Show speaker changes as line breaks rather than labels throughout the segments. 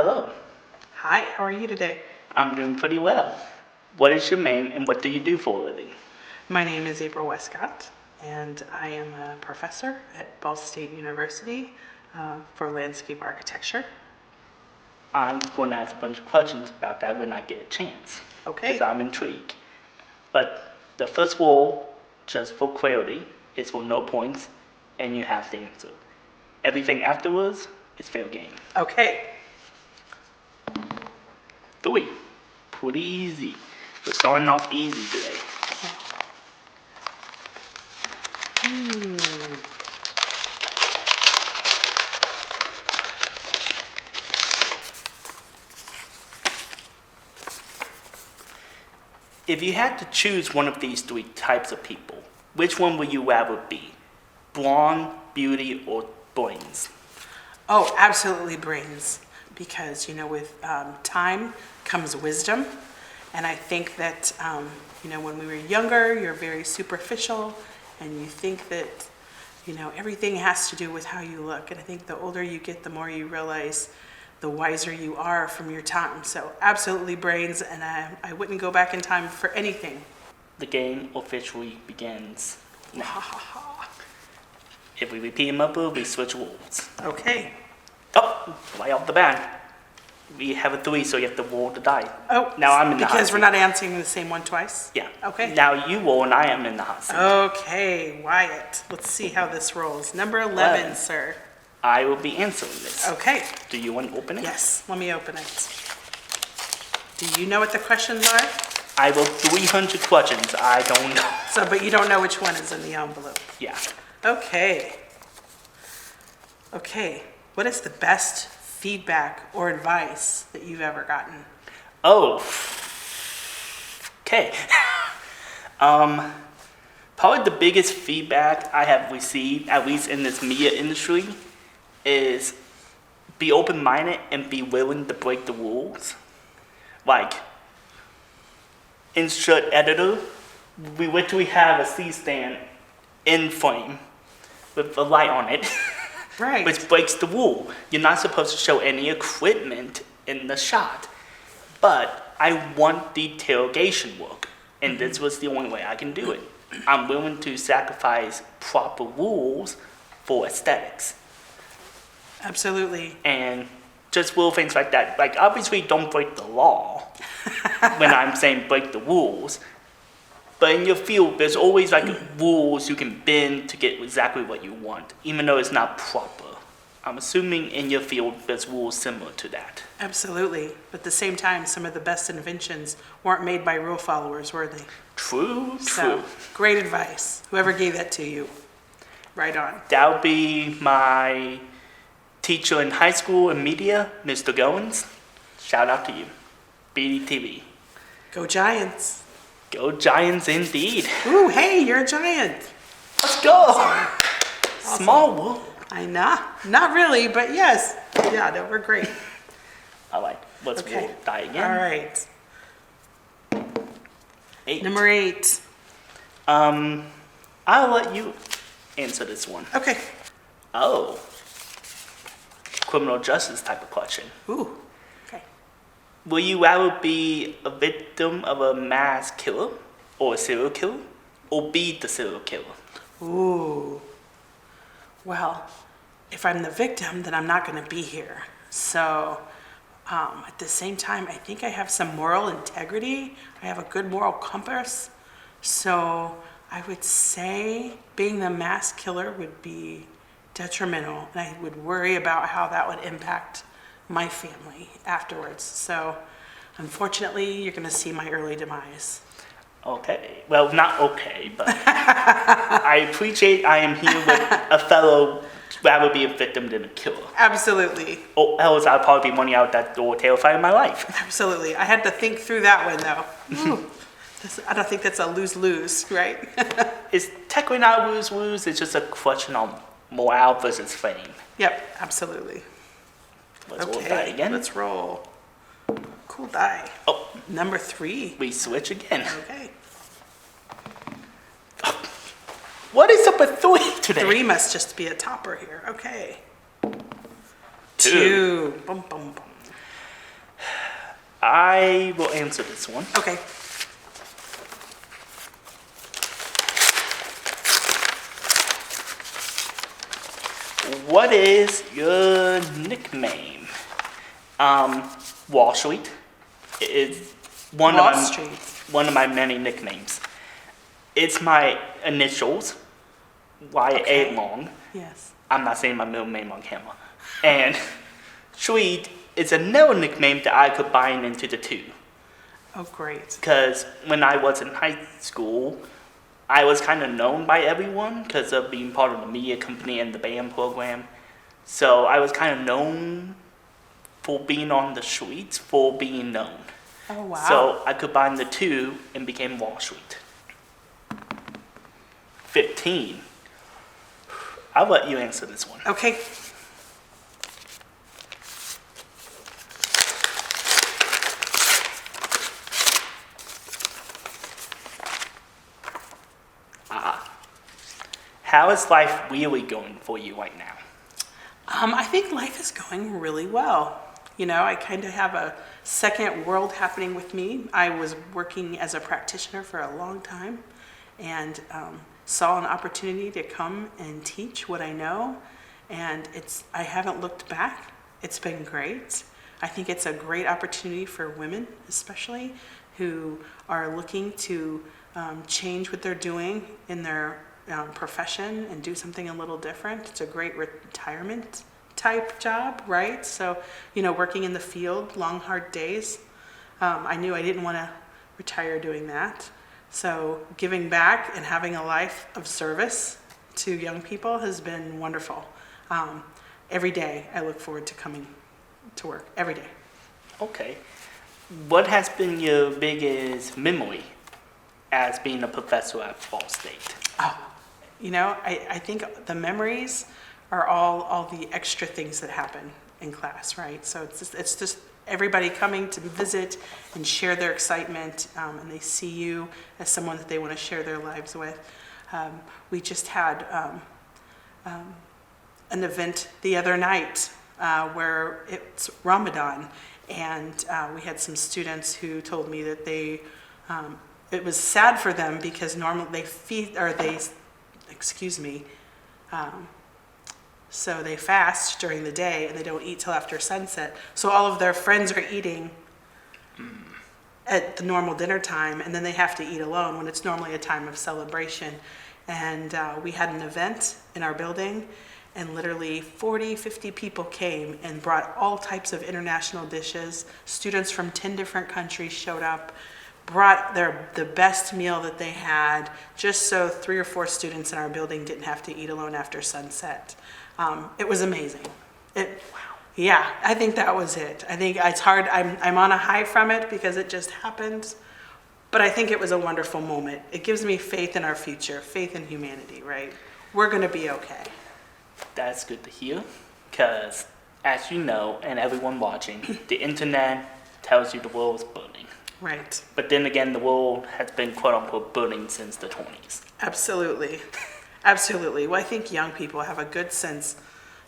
Hello,
Hi, how are you today?
I'm doing pretty well. What is your name and what do you do for a living?
My name is April Westcott, and I am a professor at Ball State University for landscape architecture.
I'm going to ask a bunch of questions about that when I get a chance.
Okay.
Because I'm intrigued. But the first rule, just for clarity, is for no points, and you have to answer. Everything afterwards is fair game.
Okay.
3. Pretty easy. We're starting off easy today. If you had to choose one of these 3 types of people, which one would you rather be? Blonde, beauty, or brains?
Oh, absolutely brains, because with time comes wisdom, and I think that when we were younger, you're very superficial, and you think that everything has to do with how you look, and I think the older you get, the more you realize the wiser you are from your time. So absolutely brains, and I wouldn't go back in time for anything.
The game officially begins now. If we repeat them up, we switch rules.
Okay.
Oh, right off the bat. We have a 3, so you have to roll the die.
Oh,
now I'm in the hot
because
seat.
we're not answering the same one twice?
Yeah.
Okay.
Now you roll and I am in the hot seat.
Okay, Wyatt. Let's see how this rolls. Number 11, sir.
I will be answering this.
Okay.
Do you want to open it?
Yes, let me open it. Do you know what the questions are?
I wrote 300 questions. I don't know.
So, but you don't know which one is in the envelope.
Yeah.
Okay. Okay. What is the best feedback or advice that you've ever gotten?
Oh. Okay. Probably the biggest feedback I have received, at least in this media industry, is be open-minded and be willing to break the rules. Like, insert editor, we literally have a C-stand in frame with a light on it.
Right.
Which breaks the rule. You're not supposed to show any equipment in the shot. But I want the tailgation work, and this was the only way I can do it. I'm willing to sacrifice proper rules for aesthetics.
Absolutely.
And just little things like that. Like, obviously, don't break the law when I'm saying break the rules. But in your field, there's always rules you can bend to get exactly what you want, even though it's not proper. I'm assuming in your field, there's rules similar to that.
Absolutely. But at the same time, some of the best inventions weren't made by rule followers, were they?
True.
So, great advice. Whoever gave that to you. Right on.
That would be my teacher in high school in media, Mr. Goins. Shout out to you. BDTV.
Go Giants.
Go Giants indeed.
Ooh, hey, you're a Giant.
Let's go. Awesome. Small world.
I know. Not really, but yes. Yeah, no, we're great.
All right. Let's roll die again.
All right.
8.
Number 8.
I'll let you answer this one.
Okay.
Oh. Criminal justice type of question.
Ooh. Okay.
Will you rather be a victim of a mass killer or a serial killer, or be the serial killer?
Ooh. Well, if I'm the victim, then I'm not going to be here. So, at the same time, I think I have some moral integrity. I have a good moral compass. So, I would say being the mass killer would be detrimental, and I would worry about how that would impact my family afterwards. So, unfortunately, you're going to see my early demise.
Okay. Well, not okay, but I appreciate I am here with a fellow rather be a victim than a killer.
Absolutely.
Or else I'd probably be running out that door terrified in my life.
Absolutely. I had to think through that one, though. Ooh, I don't think that's a lose-lose, right?
It's technically not a lose-lose. It's just a question on morale versus fame.
Yep, absolutely.
Let's roll die again.
Let's roll. Cool die.
Oh.
Number 3.
We switch again.
Okay.
What is up with 3 today?
3 must just be a topper here. Okay.
2.
Boom, boom, boom.
I will answer this one.
Okay.
What is your nickname? Wall Street is
Wall Street.
one of my many nicknames. It's my initials, YA
Okay.
long.
Yes.
I'm not saying my middle name on camera. And Street is another nickname that I combine into the two.
Oh, great.
Because when I was in high school, I was kind of known by everyone because of being part of the media company and the band program. So I was kind of known for being on the streets, for being known.
Oh, wow.
So I combined the two and became Wall Street. 15. I'll let you answer this one.
Okay.
How is life really going for you right now?
I think life is going really well. You know, I kind of have a second world happening with me. I was working as a practitioner for a long time and saw an opportunity to come and teach what I know. And I haven't looked back. It's been great. I think it's a great opportunity for women, especially, who are looking to change what they're doing in their profession and do something a little different. It's a great retirement type job, right? So, you know, working in the field, long, hard days. I knew I didn't want to retire doing that. So giving back and having a life of service to young people has been wonderful. Every day I look forward to coming to work, every day.
Okay. What has been your biggest memory as being a professor at Ball State?
Oh, you know, I think the memories are all the extra things that happen in class, right? So it's just everybody coming to visit and share their excitement, and they see you as someone that they want to share their lives with. We just had an event the other night where it's Ramadan, and we had some students who told me that it was sad for them because normally so they fast during the day and they don't eat till after sunset. So all of their friends are eating at the normal dinner time, and then they have to eat alone when it's normally a time of celebration. And we had an event in our building, and literally 40, 50 people came and brought all types of international dishes. Students from 10 different countries showed up, brought the best meal that they had, just so 3 or 4 students in our building didn't have to eat alone after sunset. It was amazing. Yeah, I think that was it. I think it's hard. I'm on a high from it because it just happened, but I think it was a wonderful moment. It gives me faith in our future, faith in humanity, right? We're going to be okay.
That's good to hear, because as you know, and everyone watching, the internet tells you the world is burning.
Right.
But then again, the world has been quote unquote burning since the 20s.
Absolutely. Absolutely. Well, I think young people have a good sense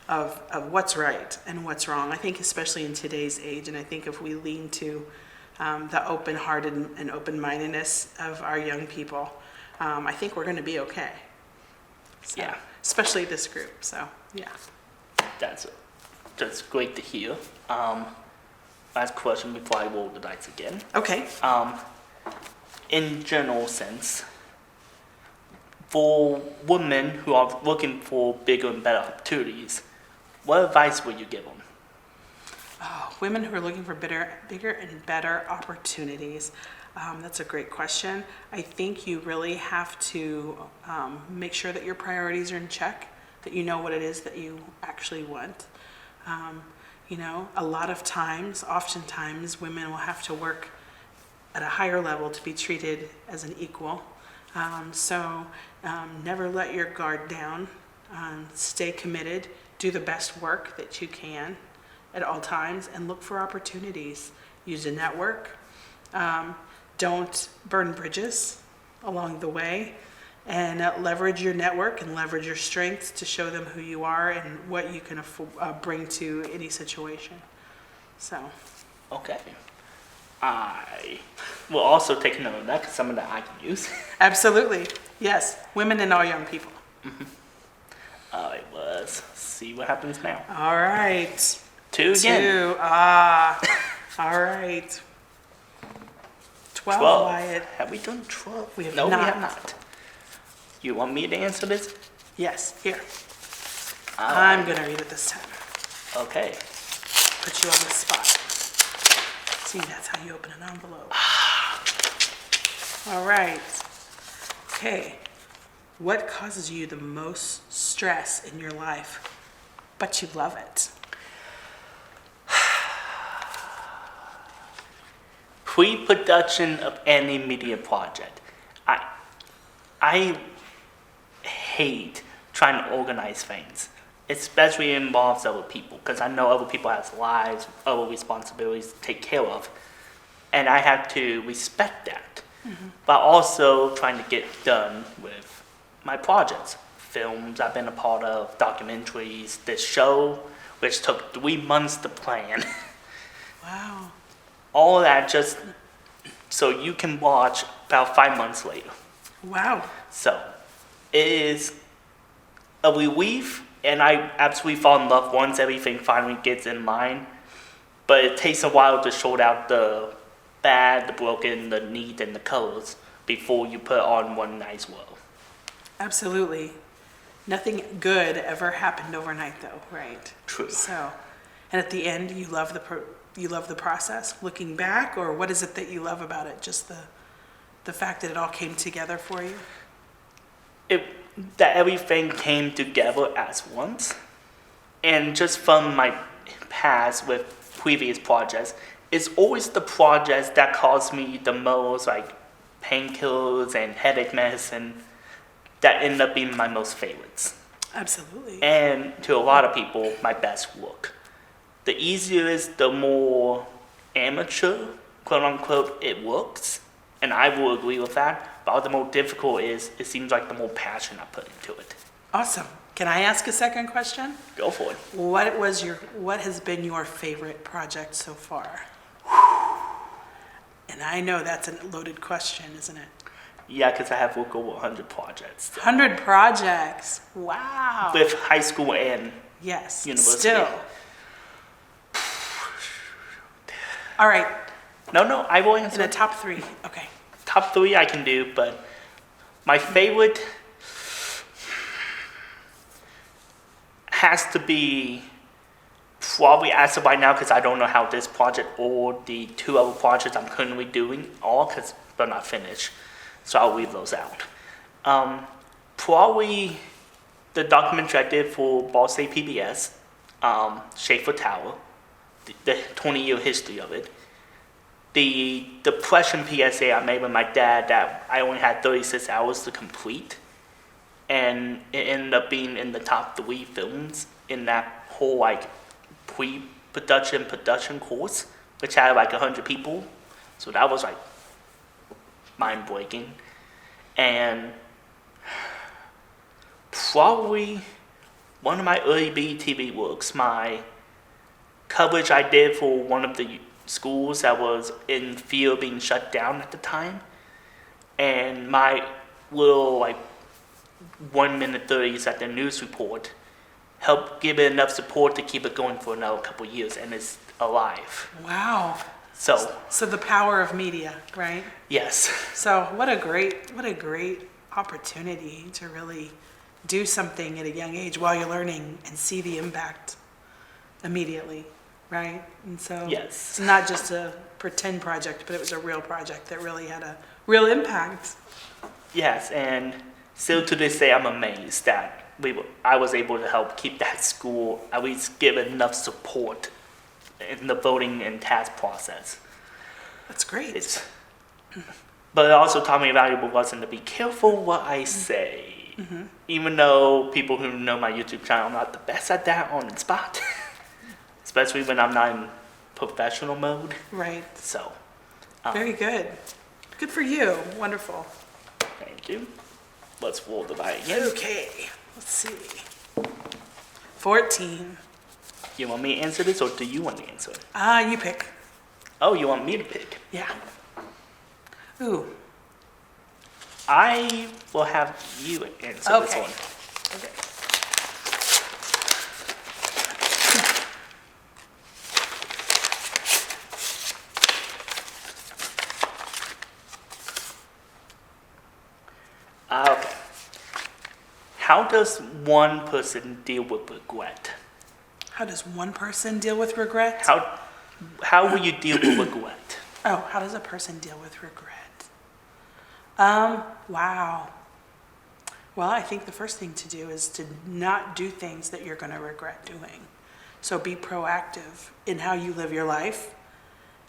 of what's right and what's wrong. I think especially in today's age, and I think if we lean to the open-hearted and open-mindedness of our young people, I think we're going to be okay. So,
Yeah.
Especially this group, so yeah.
That's great to hear. Last question before I roll the dice again.
Okay.
In general sense, for women who are looking for bigger and better opportunities, what advice would you give them?
Women who are looking for bigger and better opportunities. That's a great question. I think you really have to make sure that your priorities are in check, that you know what it is that you actually want. You know, a lot of times, oftentimes, women will have to work at a higher level to be treated as an equal. So never let your guard down. Stay committed. Do the best work that you can at all times, and look for opportunities. Use a network. Don't burn bridges along the way, and leverage your network and leverage your strengths to show them who you are and what you can bring to any situation. So.
Okay. I will also take note of that because some of that I can use.
Absolutely. Yes. Women and all young people.
It was. See what happens now.
All right.
2 again.
2. Ah. All right. 12,
12.
Wyatt.
Have we done 12?
We have
no,
not.
we have not. You want me to answer this?
Yes. Here. I'm going to read it this time.
Okay.
Put you on the spot. See, that's how you open an envelope. All right. Okay. What causes you the most stress in your life, but you love it?
Pre-production of any media project. I hate trying to organize things, especially involves other people, because I know other people have lives, other responsibilities to take care of, and I have to respect that. But also trying to get done with my projects, films I've been a part of, documentaries, this show, which took 3 months to plan.
Wow.
All of that just so you can watch about 5 months later.
Wow.
So it is a relief, and I absolutely fall in love once everything finally gets in line. But it takes a while to sort out the bad, the broken, the neat, and the colors before you put on one nice row.
Absolutely. Nothing good ever happened overnight, though, right?
True.
So, and at the end, you love the process. Looking back, or what is it that you love about it? Just the fact that it all came together for you.
That everything came together as once, and just from my past with previous projects, it's always the projects that cause me the most painkillers and headache medicine that end up being my most favorites.
Absolutely.
And to a lot of people, my best work. The easier is, the more amateur, quote unquote, it looks, and I will agree with that. But the more difficult is, it seems like the more passion I put into it.
Awesome. Can I ask a second question?
Go for it.
What has been your favorite project so far? And I know that's a loaded question, isn't it?
Yeah, because I have worked over 100 projects.
100 projects. Wow.
With high school and
Yes.
university.
Still. All right.
No, I will
In
answer.
the top 3. Okay.
Top 3 I can do, but my favorite has to be probably as of right now, because I don't know how this project or the 2 other projects I'm currently doing because they're not finished, so I'll leave those out. Probably the documentary I did for WalStreet PBS, Schaefer Tower, the 20-year history of it. The depression PSA I made with my dad that I only had 36 hours to complete, and it ended up being in the top 3 films in that whole pre-production course, which had 100 people. So that was mind-breaking. And probably one of my early BTV works, my coverage I did for one of the schools that was in fear of being shut down at the time, and my little 1 minute 30s at the news report helped give it enough support to keep it going for another couple of years, and it's alive.
Wow. So the power of media, right?
Yes.
So what a great opportunity to really do something at a young age while you're learning and see the impact immediately, right? And so
Yes.
It's not just a pretend project, but it was a real project that really had a real impact.
Yes, and still to this day I'm amazed that I was able to help keep that school, at least give enough support in the voting and task process.
That's great.
But it also taught me a valuable lesson to be careful what I say. Even though people who know my YouTube channel, I'm not the best at that on the spot. Especially when I'm not in professional mode.
Right.
So.
Very good. Good for you. Wonderful.
Thank you. Let's roll the die again.
Okay. Let's see. 14.
You want me to answer this, or do you want to answer it?
You pick.
Oh, you want me to pick?
Yeah. Ooh,
I will have you answer this
okay.
one.
Okay.
Okay. How does one person deal with regret?
How does one person deal with regret?
How will you deal with regret?
Oh, how does a person deal with regret? Wow. Well, I think the first thing to do is to not do things that you're going to regret doing. So be proactive in how you live your life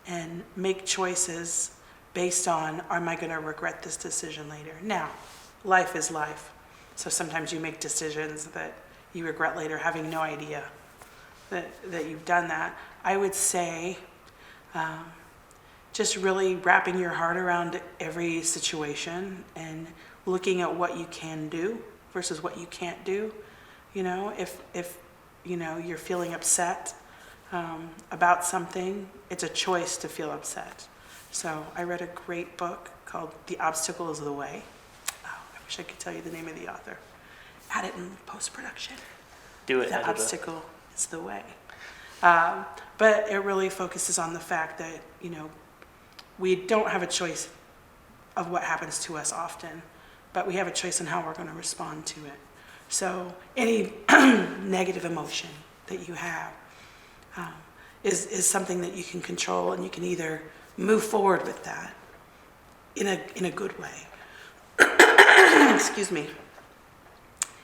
and make choices based on, am I going to regret this decision later? Now, life is life. So sometimes you make decisions that you regret later, having no idea that you've done that. I would say just really wrapping your heart around every situation and looking at what you can do versus what you can't do. You know, if you know you're feeling upset about something, it's a choice to feel upset. So I read a great book called The Obstacle is the Way. Oh, I wish I could tell you the name of the author. Add it in post-production.
Do it.
The obstacle is the way. But it really focuses on the fact that, you know, we don't have a choice of what happens to us often, but we have a choice in how we're going to respond to it. So any negative emotion that you have is something that you can control, and you can either move forward with that in a good way. Excuse me.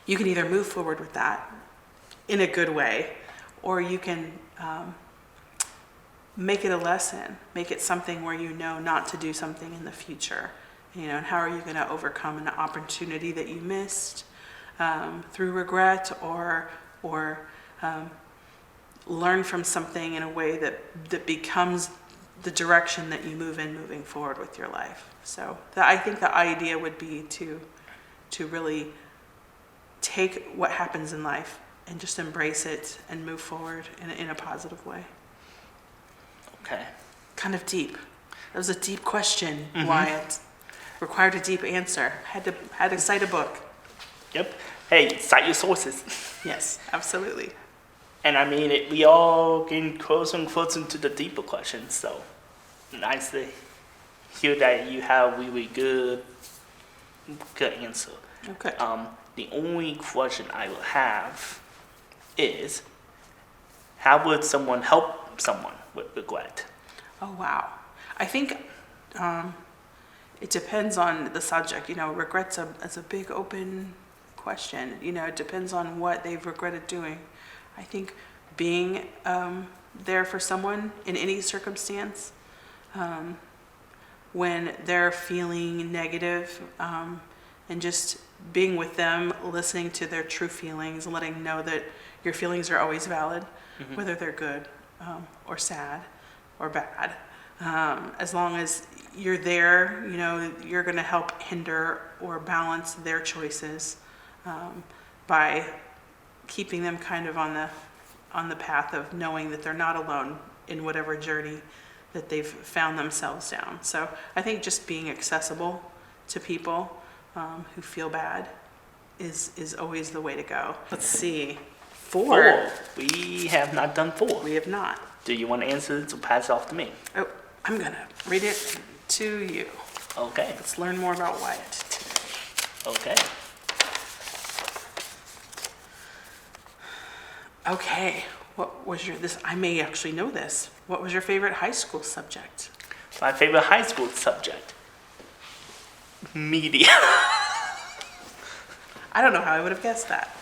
You can either move forward with that in a good way, or you can make it a lesson, make it something where you know not to do something in the future. You know, and how are you going to overcome an opportunity that you missed through regret, or learn from something in a way that becomes the direction that you move in moving forward with your life. So I think the idea would be to really take what happens in life and just embrace it and move forward in a positive way.
Okay.
Kind of deep. That was a deep question, Wyatt. Required a deep answer. Had to cite a book.
Yep. Hey, cite your sources.
Yes, absolutely.
And I mean, we all getting closer and closer to the deeper questions. So nice to hear that you have really good answer.
Okay.
The only question I will have is, how would someone help someone with regret?
Oh, wow. I think it depends on the subject. You know, regret's a big open question. You know, it depends on what they've regretted doing. I think being there for someone in any circumstance when they're feeling negative, and just being with them, listening to their true feelings, letting them know that your feelings are always valid, whether they're good or sad or bad. As long as you're there, you know, you're going to help hinder or balance their choices by keeping them kind of on the path of knowing that they're not alone in whatever journey that they've found themselves down. So I think just being accessible to people who feel bad is always the way to go. Let's see. Four.
We have not done 4.
We have not.
Do you want to answer it, so pass it off to me?
Oh, I'm going to read it to you.
Okay.
Let's learn more about Wyatt today.
Okay.
Okay. What was I may actually know this. What was your favorite high school subject?
My favorite high school subject? Media.
I don't know how I would have guessed that.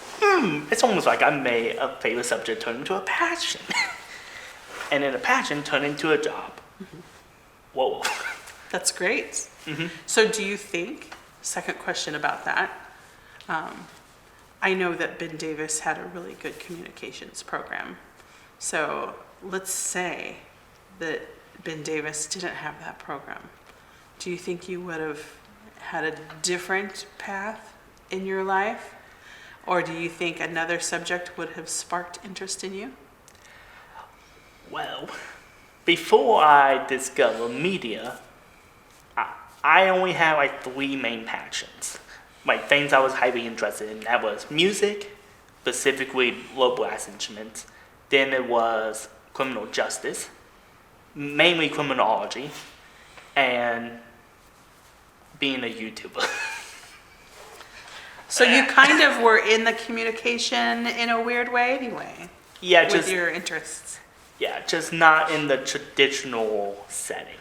It's almost like I made a favorite subject turn into a passion. And then a passion turned into a job. Whoa.
That's great. So do you think, second question about that, I know that Ben Davis had a really good communications program. So let's say that Ben Davis didn't have that program. Do you think you would have had a different path in your life? Or do you think another subject would have sparked interest in you?
Well, before I discovered media, I only had like 3 main passions. Like things I was highly interested in. That was music, specifically low brass instruments. Then it was criminal justice, mainly criminology, and being a YouTuber.
So you kind of were in the communication in a weird way anyway,
Yeah,
with
just
your interests.
yeah, just not in the traditional setting.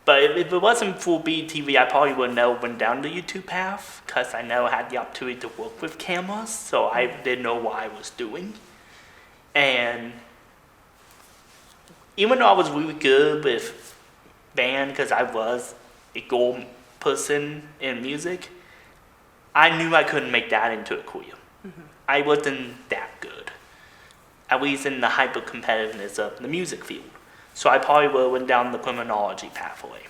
But if it wasn't for BTV, I probably would never went down the YouTube path because I never had the opportunity to work with cameras, so I didn't know what I was doing. And even though I was really good with band because I was a gold person in music, I knew I couldn't make that into a career. I wasn't that good, at least in the hyper competitiveness of the music field. So I probably would have went down the criminology pathway.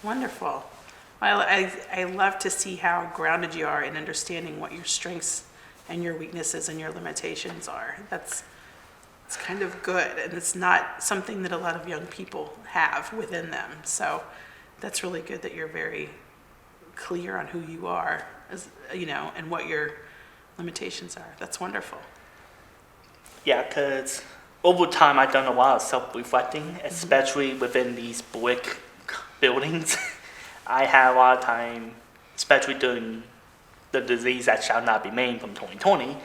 Wonderful. I love to see how grounded you are in understanding what your strengths and your weaknesses and your limitations are. It's kind of good, and it's not something that a lot of young people have within them. So that's really good that you're very clear on who you are, as and what your limitations are. That's wonderful.
Yeah, because over time I've done a lot of self-reflecting, especially within these brick buildings. I had a lot of time, especially during the disease that shall not be named from 2020,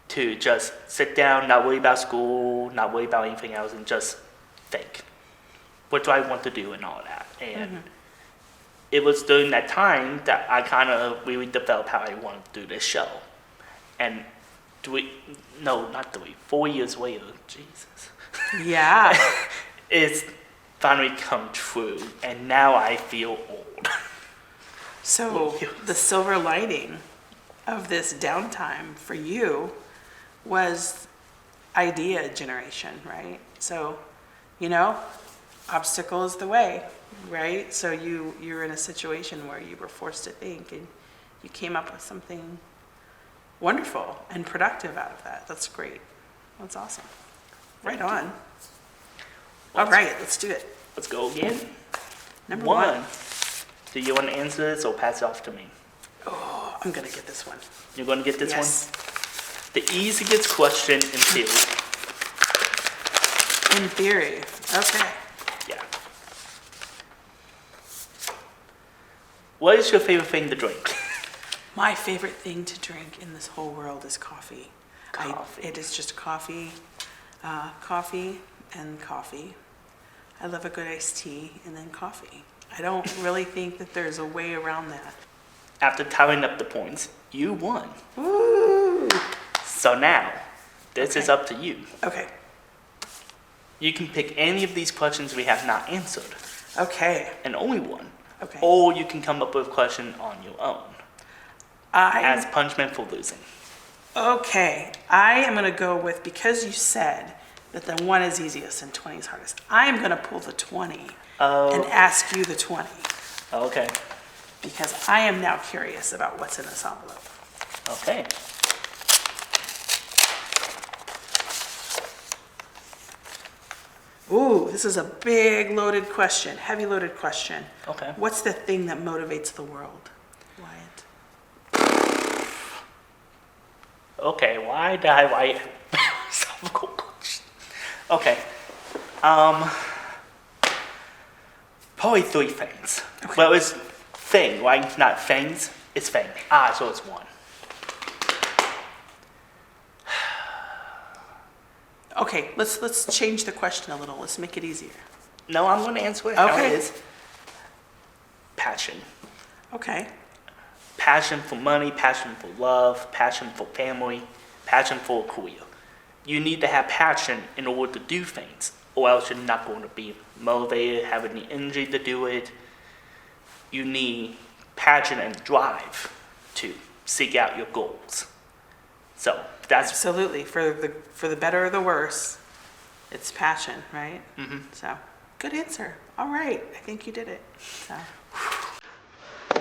to just sit down, not worry about school, not worry about anything else, and just think, what do I want to do and all that. And it was during that time that I kind of really developed how I wanted to do this show. And 4 years later, Jesus.
Yeah.
It's finally come true, and now I feel old.
So the silver lining of this downtime for you was idea generation, right? So, obstacle is the way, right? So you're in a situation where you were forced to think, and you came up with something wonderful and productive out of that. That's great. That's awesome. Right on. All right, let's do it.
Let's go again.
Number one.
Do you want to answer this or pass it off to me?
Oh, I'm going to get this one.
You're going to get this
Yes.
one? The easiest question in theory.
In theory. Okay.
Yeah. What is your favorite thing to drink?
My favorite thing to drink in this whole world is coffee.
Coffee.
It is just coffee, coffee and coffee. I love a good iced tea and then coffee. I don't really think that there's a way around that.
After tallying up the points, you won.
Woo!
So now, this is
Okay.
up to you.
Okay.
You can pick any of these questions we have not answered,
Okay.
and only one.
Okay.
Or you can come up with a question on your own as punishment for losing.
Okay. I am going to go with, because you said that the 1 is easiest and 20 is hardest, I am going to pull the 20 and ask you the 20,
Okay.
because I am now curious about what's in this envelope.
Okay.
Ooh, this is a big loaded question, heavy loaded question.
Okay.
What's the thing that motivates the world, Wyatt?
Okay, why did I write philosophical question? Okay. Probably 3 things.
Okay.
Well, it's thing, right? Not things. It's thing. So it's 1.
Okay, let's change the question a little. Let's make it easier.
No, I'm going to answer it how
Okay.
it is. Passion.
Okay.
Passion for money, passion for love, passion for family, passion for a career. You need to have passion in order to do things, or else you're not going to be motivated, having the energy to do it. You need passion and drive to seek out your goals. So that's
Absolutely. For the better or the worse, it's passion, right?
Mhm.
So, good answer. All right. I think you did it. So.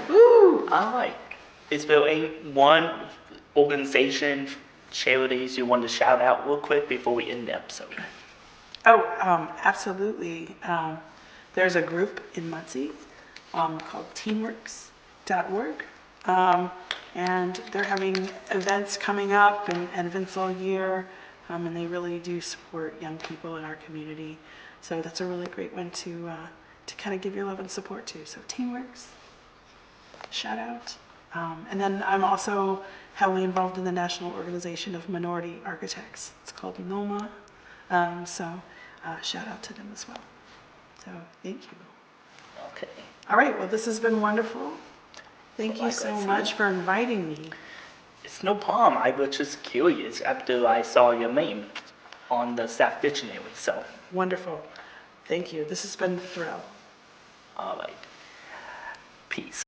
Woo!
all right. Is there one organization, charities you want to shout out real quick before we end the episode?
Absolutely. There's a group in Muncie called teamworks.org. And they're having events coming up and events all year. And they really do support young people in our community. So that's a really great one to kind of give your love and support to. So Teamworks, shout out. And then I'm also heavily involved in the National Organization of Minority Architects. It's called NOMA. Shout out to them as well. So thank you.
Okay.
All right, well, this has been wonderful. Thank you so
Likewise.
much for inviting me.
It's no problem. I was just curious after I saw your name on the staff dictionary. So,
Wonderful. Thank you. This has been a thrill.
all right. Peace.